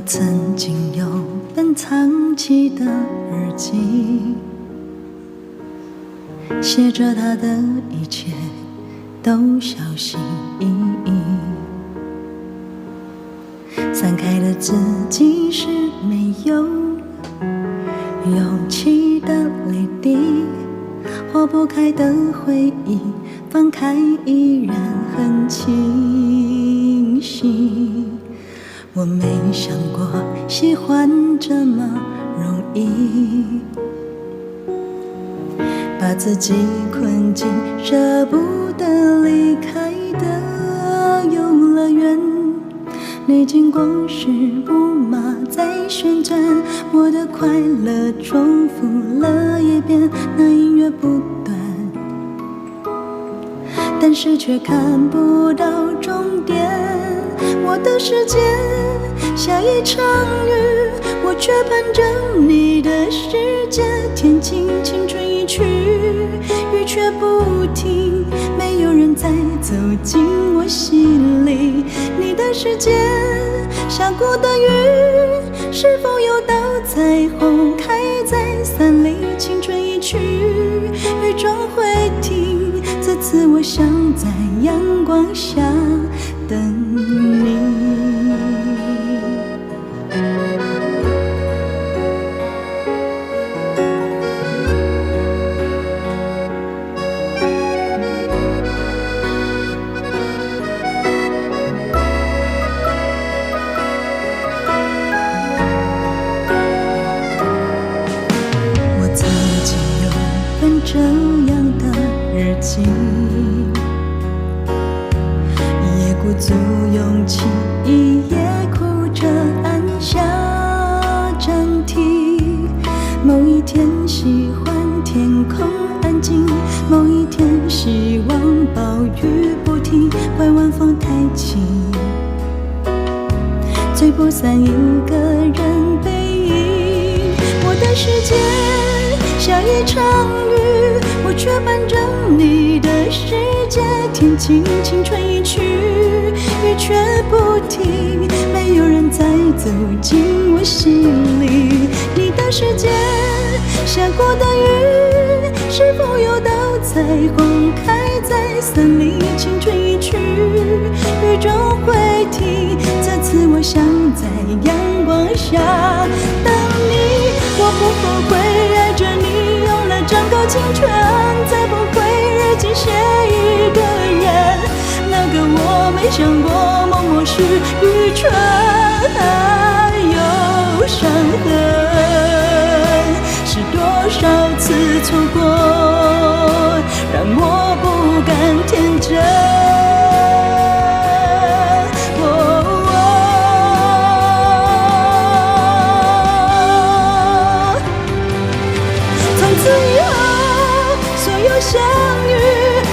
曾经有本藏起的日记，写着他的一切都小心翼翼，散开的字迹是没有勇气的泪滴，化不开的回忆，放开依然很清晰。我没想过喜欢这么容易，把自己困进舍不得离开的游乐园，内景光是布马在旋转，我的快乐重复了一遍，那音乐不断，但是却看不到终点。我的世界下一场雨，我却盼着你的世界。天晴，青春一去，雨却不停，没有人再走进我心里。你的世界下过的雨，是否有道彩虹开在伞里？青春一去，雨终会停，这次我想在阳光下等你。我曾经有本这样的日记，也鼓足勇气，也哭着按下暂停。某一天喜欢天空安静，某一天希望暴雨不停，怪晚风太轻，吹不散一个人背影。我的世界下一场雨，我却伴着你的世界。天晴，青春一去，雨却不停，没有人再走进我心里。你的世界下过的雨，是否有道彩虹开在伞里？青春一去，雨终会停，这次我想在阳光下等你。我不后悔爱着你，用了整个青春，再不会日记写一个人，那个我没想过默默是愚蠢，还有伤痕，是多少次错过，让我不敢天真。相遇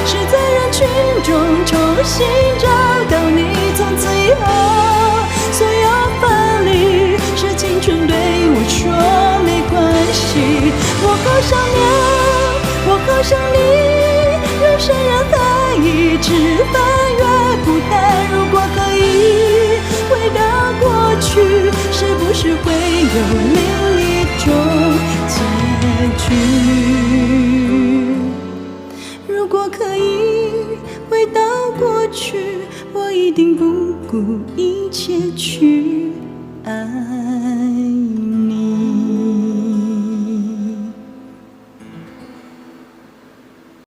是在人群中重新找到你，从此以后所有分离是青春对我说没关系。我好想念，我好想你，人山人海一直翻越孤单。如果可以回到过去，是不是会有另一种结局？如果可以回到过去，我一定不顾一切去爱。